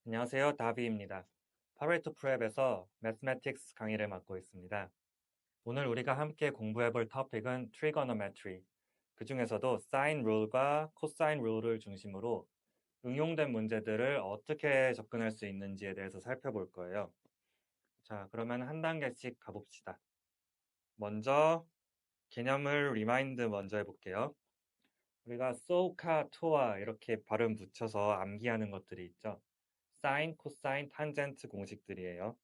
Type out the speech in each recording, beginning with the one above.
안녕하세요. 다비입니다. 파레토 프랩에서 매스매틱스 강의를 맡고 있습니다. 오늘 우리가 함께 공부해 볼 토픽은 트리거노메트리, 그 중에서도 사인 룰과 코사인 룰을 중심으로 응용된 문제들을 어떻게 접근할 수 있는지에 대해서 살펴볼 거예요. 자, 그러면 한 단계씩 가봅시다. 먼저 개념을 리마인드 먼저 해볼게요. 우리가 소카, 토와 이렇게 발음 붙여서 암기하는 것들이 있죠. 사인, 코사인, 탄젠트 공식들이에요.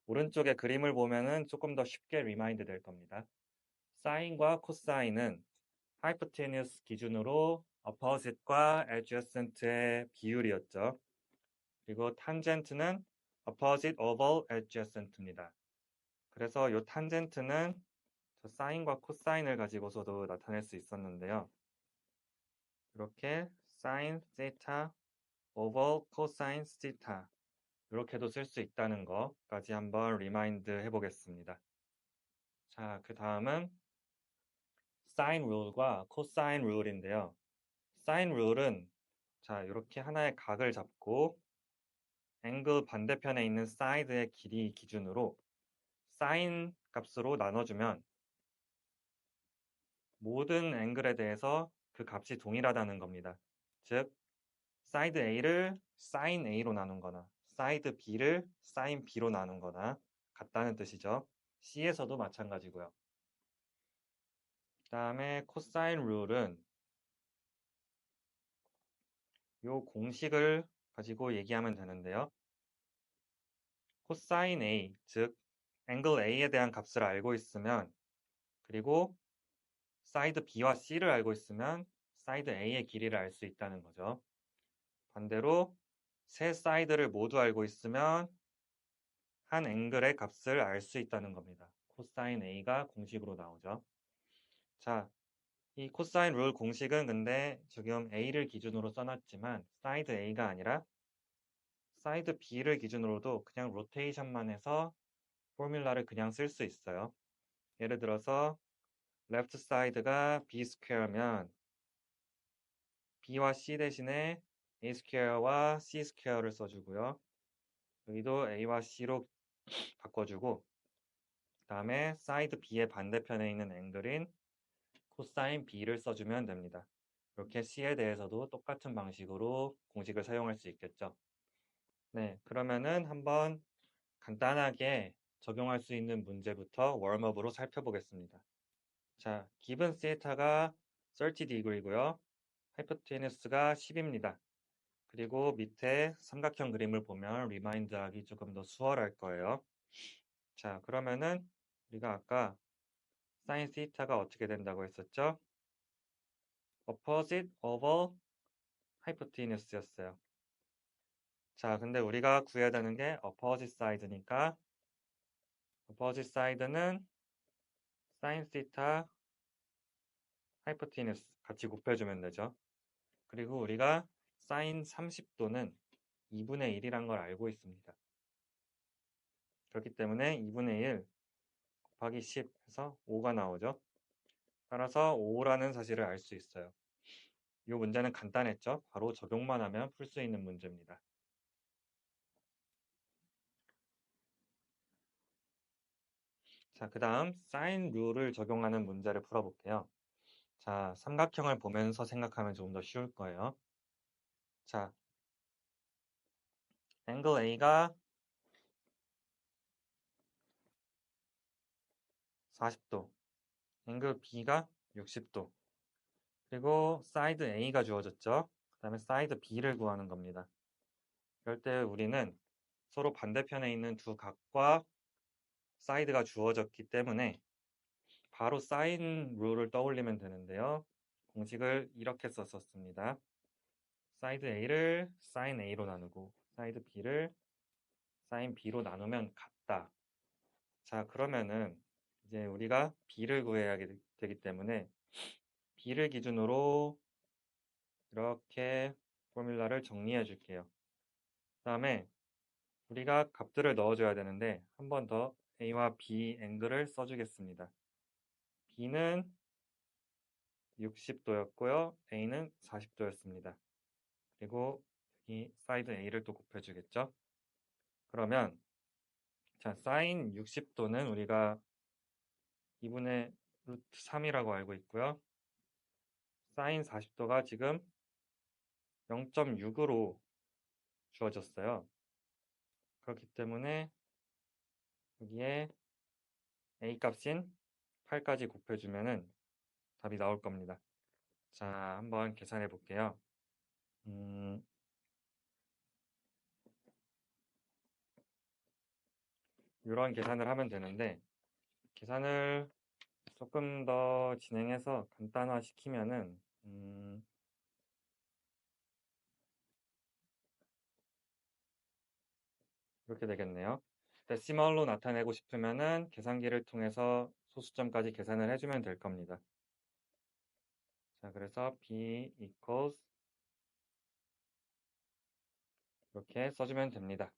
오른쪽에 그림을 보면은 조금 더 쉽게 리마인드 될 겁니다. 사인과 코사인은 하이포테니우스 기준으로 opposite과 adjacent의 비율이었죠. 그리고 탄젠트는 opposite over adjacent입니다. 그래서 이 탄젠트는 저 사인과 코사인을 가지고서도 나타낼 수 있었는데요. 이렇게 사인 세타 over 코사인 세타 이렇게도 쓸 수 있다는 것까지 한번 리마인드 해보겠습니다. 자, 그 다음은 사인 룰과 코사인 룰인데요. 사인 룰은 자, 이렇게 하나의 각을 잡고 앵글 반대편에 있는 사이드의 길이 기준으로 사인 값으로 나눠주면 모든 앵글에 대해서 그 값이 동일하다는 겁니다. 즉, 사이드 A를 사인 A로 나눈 거나 사이드 B를 사인 B로 나눈 거나 같다는 뜻이죠. C에서도 마찬가지고요. 그 다음에 코사인 룰은 이 공식을 가지고 얘기하면 되는데요. 코사인 A, 즉 앵글 A에 대한 값을 알고 있으면 그리고 사이드 B와 C를 알고 있으면 사이드 A의 길이를 알 수 있다는 거죠. 반대로 세 사이드를 모두 알고 있으면 한 앵글의 값을 알 수 있다는 겁니다. 코사인 A가 공식으로 나오죠. 자, 이 코사인 룰 공식은 근데 지금 A를 기준으로 써놨지만 사이드 A가 아니라 사이드 B를 기준으로도 그냥 로테이션만 해서 포뮬라를 그냥 쓸 수 있어요. 예를 들어서 left side가 b square면 b와 c 대신에 a square와 c square를 써주고요. 여기도 a와 c로 바꿔주고 그 다음에 사이드 b의 반대편에 있는 앵글인 코사인 b를 써주면 됩니다. 이렇게 c에 대해서도 똑같은 방식으로 공식을 사용할 수 있겠죠. 네, 그러면은 한번 간단하게 적용할 수 있는 문제부터 웜업으로 살펴보겠습니다. 자, 기본 세타가 30degree고요. 하이포테니스가 10입니다. 그리고 밑에 삼각형 그림을 보면 리마인드 하기 조금 더 수월할 거예요. 자, 그러면은 우리가 아까 사인 세타가 어떻게 된다고 했었죠? opposite over hypotenuse였어요. 자, 근데 우리가 구해야 되는 게 opposite side니까 opposite side는 sin theta hypotenuse 같이 곱해주면 되죠. 그리고 우리가 sin 30도는 2분의 1이란 걸 알고 있습니다. 그렇기 때문에 2분의 1 곱하기 10 해서 5가 나오죠. 따라서 5라는 사실을 알 수 있어요. 이 문제는 간단했죠. 바로 적용만 하면 풀 수 있는 문제입니다. 자, 그 다음 사인 룰을 적용하는 문제를 풀어볼게요. 자, 삼각형을 보면서 생각하면 좀 더 쉬울 거예요. 자, 앵글 A가 40도, 앵글 B가 60도, 그리고 사이드 A가 주어졌죠. 그 다음에 사이드 B를 구하는 겁니다. 그럴 때 우리는 서로 반대편에 있는 두 각과 사이드가 주어졌기 때문에 바로 사인 룰을 떠올리면 되는데요. 공식을 이렇게 썼었습니다. 사이드 A를 사인 A로 나누고 사이드 B를 사인 B로 나누면 같다. 자, 그러면은 이제 우리가 B를 구해야 되기 때문에 B를 기준으로 이렇게 포뮬라를 정리해 줄게요. 그 다음에 우리가 값들을 넣어줘야 되는데 한 번 더 A와 B 앵글을 써주겠습니다. B는 60도였고요. A는 40도였습니다. 그리고 이 사이드 A를 또 곱해주겠죠? 그러면 자, 사인 60도는 우리가 2분의 루트 3이라고 알고 있고요. 사인 40도가 지금 0.6으로 주어졌어요. 그렇기 때문에 여기에 A 값인 8까지 곱해주면은 답이 나올 겁니다. 자, 한번 계산해 볼게요. 이런 계산을 하면 되는데 계산을 조금 더 진행해서 간단화 시키면은 이렇게 되겠네요. 데시멀로 나타내고 싶으면은 계산기를 통해서 소수점까지 계산을 해주면 될 겁니다. 자, 그래서 b equals 이렇게 써주면 됩니다.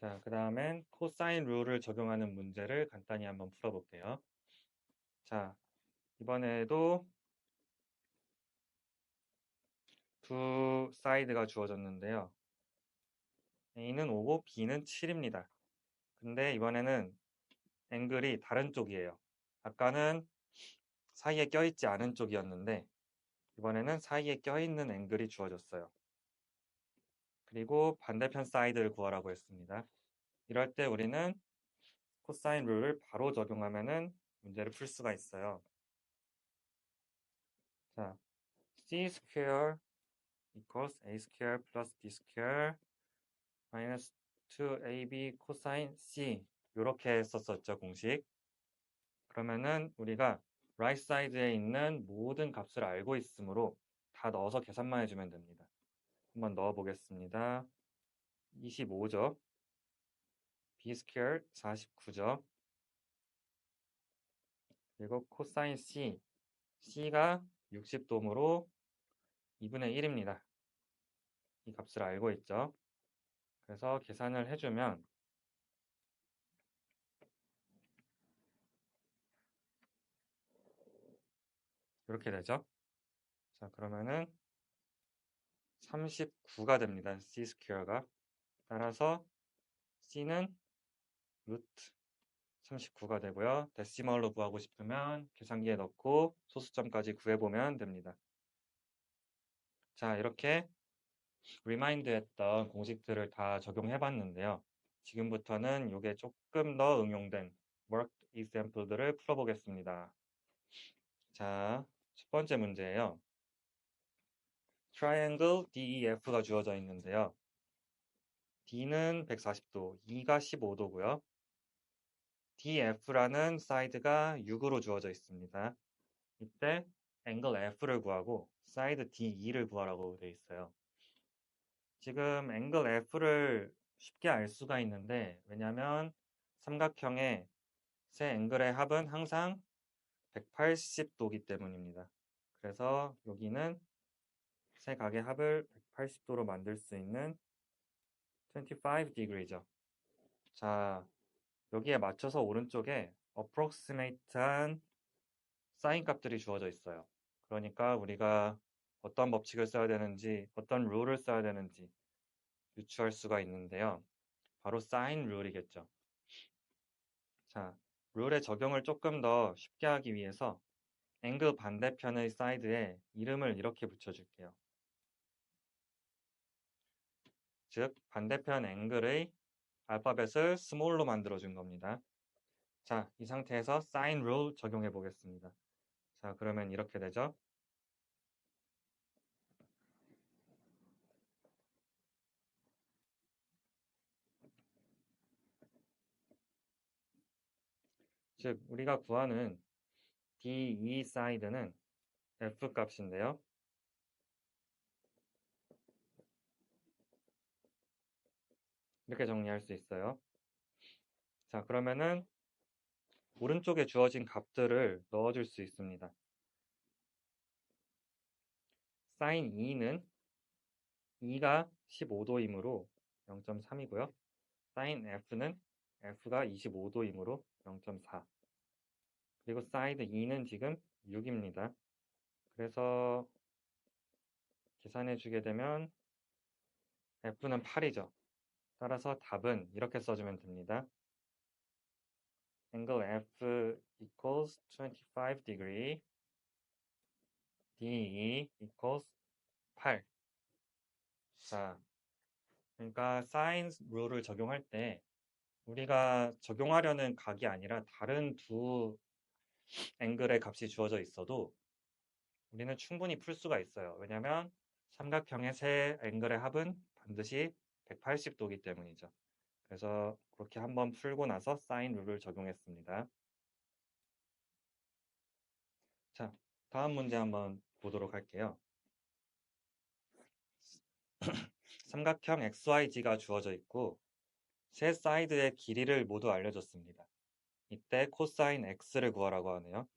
자, 그 다음엔 코사인 룰을 적용하는 문제를 간단히 한번 풀어볼게요. 자, 이번에도 두 사이드가 주어졌는데요. A는 5고 B는 7입니다. 근데 이번에는 앵글이 다른 쪽이에요. 아까는 사이에 껴있지 않은 쪽이었는데 이번에는 사이에 껴있는 앵글이 주어졌어요. 그리고 반대편 사이드를 구하라고 했습니다. 이럴 때 우리는 코사인 룰을 바로 적용하면은 문제를 풀 수가 있어요. 자, c square equals a square plus b square minus 2ab 코사인 c 이렇게 썼었죠, 공식. 그러면은 우리가 right side에 있는 모든 값을 알고 있으므로 다 넣어서 계산만 해주면 됩니다. 한번 넣어 보겠습니다. 25죠. b square 49죠. 그리고 코사인 c c가 60도므로 2분의 1입니다. 이 값을 알고 있죠. 그래서 계산을 해주면 이렇게 되죠. 자, 그러면은 39가 됩니다. c 스퀘어가. 따라서 c는 루트 39가 되고요. 데시멀로 구하고 싶으면 계산기에 넣고 소수점까지 구해보면 됩니다. 자, 이렇게 리마인드했던 공식들을 다 적용해봤는데요. 지금부터는 이게 조금 더 응용된 worked example들을 풀어보겠습니다. 자, 첫 번째 문제예요. triangle DEF가 주어져 있는데요. D는 140도, E가 15도고요. DF라는 사이드가 6으로 주어져 있습니다. 이때 앵글 F를 구하고 사이드 DE를 구하라고 되어 있어요. 지금 앵글 F를 쉽게 알 수가 있는데 왜냐하면 삼각형의 세 앵글의 합은 항상 180도이기 때문입니다. 그래서 여기는 세 각의 합을 180도로 만들 수 있는 25degree죠. 자, 여기에 맞춰서 오른쪽에 approximate한 사인 값들이 주어져 있어요. 그러니까 우리가 어떤 법칙을 써야 되는지, 어떤 룰을 써야 되는지 유추할 수가 있는데요. 바로 사인 룰이겠죠. 자, 룰의 적용을 조금 더 쉽게 하기 위해서 앵글 반대편의 사이드에 이름을 이렇게 붙여줄게요. 즉, 반대편 앵글의 알파벳을 스몰로 만들어준 겁니다. 자, 이 상태에서 사인 룰 적용해 보겠습니다. 자, 그러면 이렇게 되죠. 즉, 우리가 구하는 DE 사이드는 F 값인데요. 이렇게 정리할 수 있어요. 자, 그러면은 오른쪽에 주어진 값들을 넣어줄 수 있습니다. 사인 2는 2가 15도이므로 0.3이고요. 사인 F는 F가 25도이므로 0.4. 그리고 사이드 2는 지금 6입니다. 그래서 계산해 주게 되면 F는 8이죠. 따라서 답은 이렇게 써주면 됩니다. angle F equals 25 degree, DE equals 8. 자, 그러니까 사인 룰을 적용할 때 우리가 적용하려는 각이 아니라 다른 두 앵글의 값이 주어져 있어도 우리는 충분히 풀 수가 있어요. 왜냐하면 삼각형의 세 앵글의 합은 반드시 180도이기 때문이죠. 그래서 그렇게 한번 풀고 나서 사인 룰을 적용했습니다. 자, 다음 문제 한번 보도록 할게요. 삼각형 XYG가 주어져 있고 세 사이드의 길이를 모두 알려줬습니다. 이때 코사인 X를 구하라고 하네요.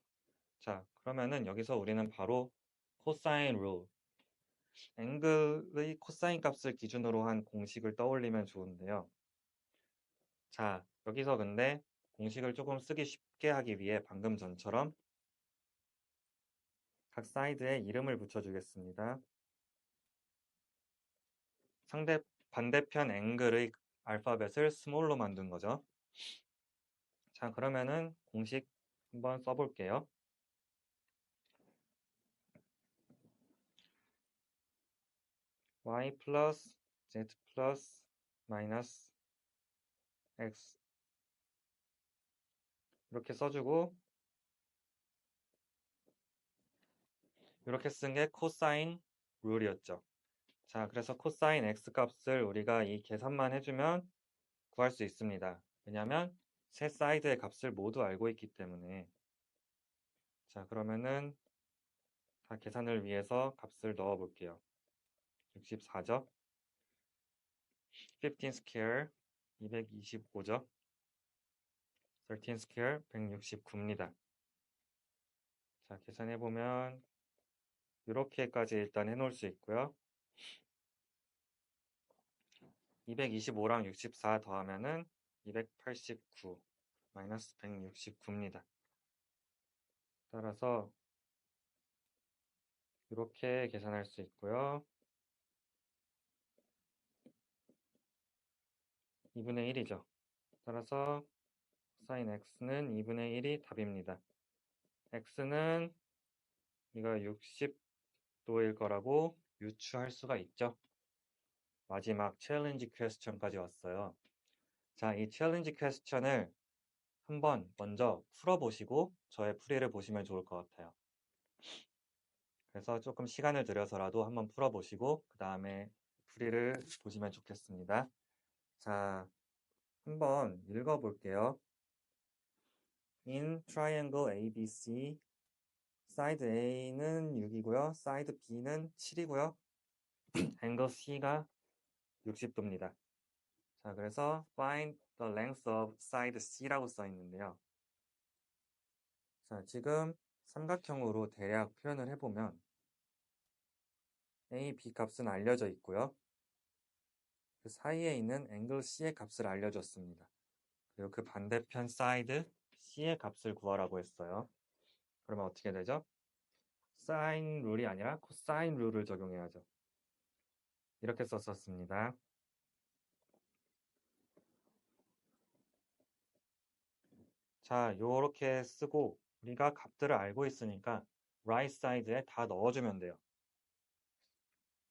자, 그러면은 여기서 우리는 바로 코사인 룰, 앵글의 코사인 값을 기준으로 한 공식을 떠올리면 좋은데요. 자, 여기서 근데 공식을 조금 쓰기 쉽게 하기 위해 방금 전처럼 각 사이드에 이름을 붙여주겠습니다. 반대편 앵글의 알파벳을 스몰로 만든 거죠. 자, 그러면은 공식 한번 써볼게요. y 플러스 z 플러스 마이너스 x 이렇게 써주고 이렇게 쓴 게 코사인 룰이었죠. 자, 그래서 코사인 x 값을 우리가 이 계산만 해주면 구할 수 있습니다. 왜냐하면 세 사이드의 값을 모두 알고 있기 때문에. 자, 그러면은 다 계산을 위해서 값을 넣어 볼게요. 64죠? 15 square 225죠? 13 square 169입니다. 자, 계산해 보면 이렇게까지 일단 해놓을 수 있고요. 225랑 64 더하면은 289 마이너스 169입니다. 따라서 이렇게 계산할 수 있고요. 2분의 1이죠. 따라서 사인 x는 2분의 1이 답입니다. x는 이거 60도일 거라고 유추할 수가 있죠. 마지막 챌린지 퀘스천까지 왔어요. 자, 이 챌린지 퀘스천을 한번 먼저 풀어보시고 저의 풀이를 보시면 좋을 것 같아요. 그래서 조금 시간을 들여서라도 한번 풀어보시고 그 다음에 풀이를 보시면 좋겠습니다. 자, 한번 읽어볼게요. In triangle ABC, 사이드 A는 6이고요. 사이드 B는 7이고요. 앵글 C가 60도입니다. 자, 그래서 find the length of side C라고 써 있는데요. 자, 지금 삼각형으로 대략 표현을 해보면 A, B 값은 알려져 있고요. 그 사이에 있는 앵글 C의 값을 알려줬습니다. 그리고 그 반대편 사이드 C의 값을 구하라고 했어요. 그러면 어떻게 되죠? 사인 룰이 아니라 코사인 룰을 적용해야죠. 이렇게 썼었습니다. 자, 요렇게 쓰고 우리가 값들을 알고 있으니까 right side에 다 넣어주면 돼요.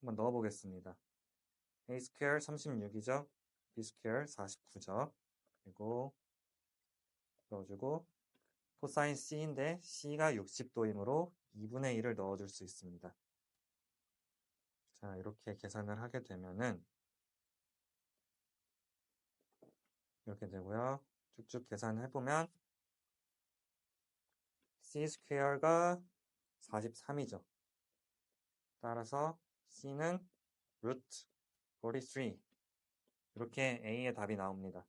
한번 넣어보겠습니다. a square 36이죠. b square 49죠. 그리고 넣어주고 코사인 c인데 c가 60도이므로 2분의 1을 넣어줄 수 있습니다. 자, 이렇게 계산을 하게 되면은 이렇게 되고요. 쭉쭉 계산해보면 c square가 43이죠. 따라서 c는 root 43 이렇게 A의 답이 나옵니다.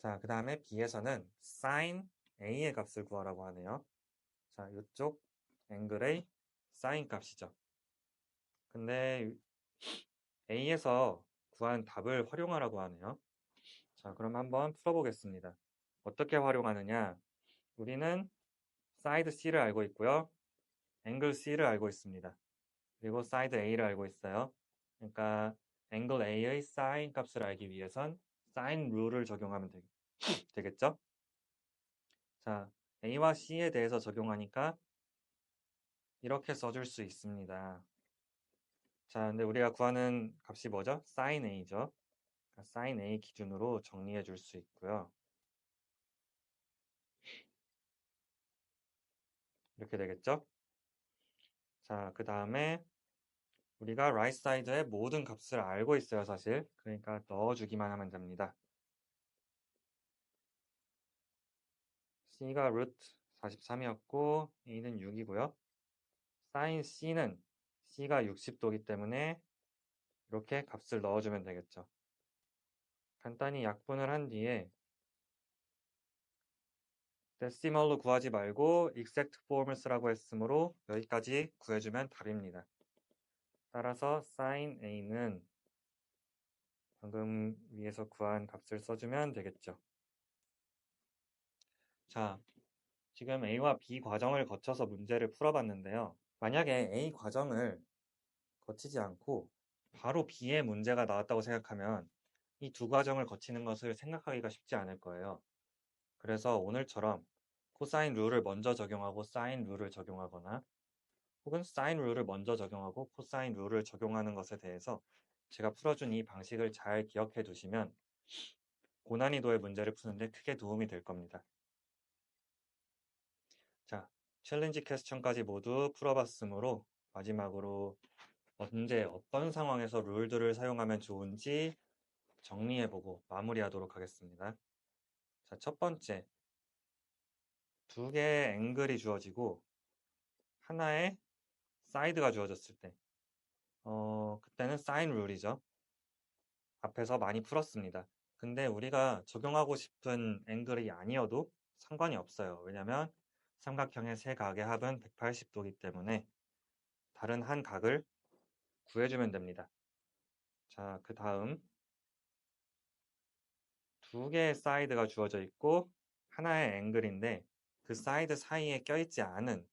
자, 그 다음에 B에서는 sin A의 값을 구하라고 하네요. 자, 이쪽 앵글의 sin 값이죠. 근데 A에서 구한 답을 활용하라고 하네요. 자, 그럼 한번 풀어보겠습니다. 어떻게 활용하느냐? 우리는 사이드 C를 알고 있고요. 앵글 C를 알고 있습니다. 그리고 사이드 A를 알고 있어요. 그러니까 앵글 A의 사인 값을 알기 위해선 사인 룰을 적용하면 되겠죠? 자, A와 C에 대해서 적용하니까 이렇게 써줄 수 있습니다. 자, 근데 우리가 구하는 값이 뭐죠? sin A죠. 그러니까 sin A 기준으로 정리해 줄 수 있고요. 이렇게 되겠죠? 자, 그 다음에 우리가 right side의 모든 값을 알고 있어요, 사실. 그러니까 넣어주기만 하면 됩니다. C가 루트 43이었고 A는 6이고요. sin C는 C가 60도이기 때문에 이렇게 값을 넣어주면 되겠죠. 간단히 약분을 한 뒤에 데시멀로 구하지 말고 exact form을 쓰라고 했으므로 여기까지 구해주면 답입니다. 따라서 sin A는 방금 위에서 구한 값을 써주면 되겠죠. 자, 지금 A와 B 과정을 거쳐서 문제를 풀어봤는데요. 만약에 A 과정을 거치지 않고 바로 B의 문제가 나왔다고 생각하면 이 두 과정을 거치는 것을 생각하기가 쉽지 않을 거예요. 그래서 오늘처럼 코사인 룰을 먼저 적용하고 사인 룰을 적용하거나 혹은 사인 룰을 먼저 적용하고 코사인 룰을 적용하는 것에 대해서 제가 풀어준 이 방식을 잘 기억해 두시면 고난이도의 문제를 푸는데 크게 도움이 될 겁니다. 자, 챌린지 퀘스천까지 모두 풀어봤으므로 마지막으로 언제 어떤 상황에서 룰들을 사용하면 좋은지 정리해보고 마무리하도록 하겠습니다. 자, 첫 번째, 두 개의 앵글이 주어지고 하나의 사이드가 주어졌을 때 그때는 사인 룰이죠. 앞에서 많이 풀었습니다. 근데 우리가 적용하고 싶은 앵글이 아니어도 상관이 없어요. 왜냐면 삼각형의 세 각의 합은 180도이기 때문에 다른 한 각을 구해주면 됩니다. 자, 그 다음 두 개의 사이드가 주어져 있고 하나의 앵글인데 그 사이드 사이에 껴있지 않은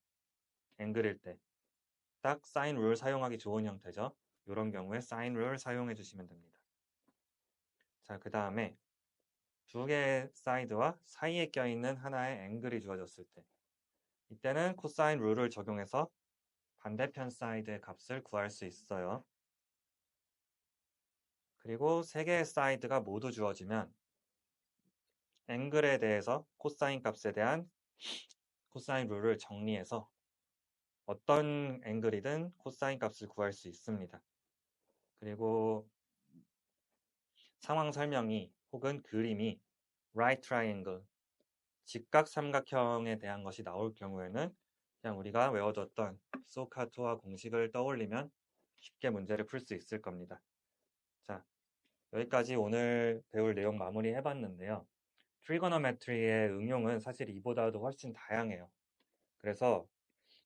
앵글일 때 딱 사인 룰 사용하기 좋은 형태죠. 이런 경우에 사인 룰 사용해 주시면 됩니다. 자, 그 다음에 두 개의 사이드와 사이에 껴있는 하나의 앵글이 주어졌을 때 이때는 코사인 룰을 적용해서 반대편 사이드의 값을 구할 수 있어요. 그리고 세 개의 사이드가 모두 주어지면 앵글에 대해서 코사인 값에 대한 코사인 룰을 정리해서 어떤 앵글이든 코사인 값을 구할 수 있습니다. 그리고 상황 설명이 혹은 그림이 right triangle, 직각 삼각형에 대한 것이 나올 경우에는 그냥 우리가 외워뒀던 소카토와 공식을 떠올리면 쉽게 문제를 풀 수 있을 겁니다. 자, 여기까지 오늘 배울 내용 마무리 해봤는데요. 트리고노메트리의 응용은 사실 이보다도 훨씬 다양해요. 그래서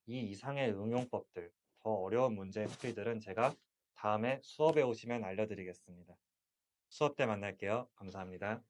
이 이상의 응용법들, 더 어려운 문제의 풀이들은 제가 다음에 수업에 오시면 알려드리겠습니다. 수업 때 만날게요. 감사합니다.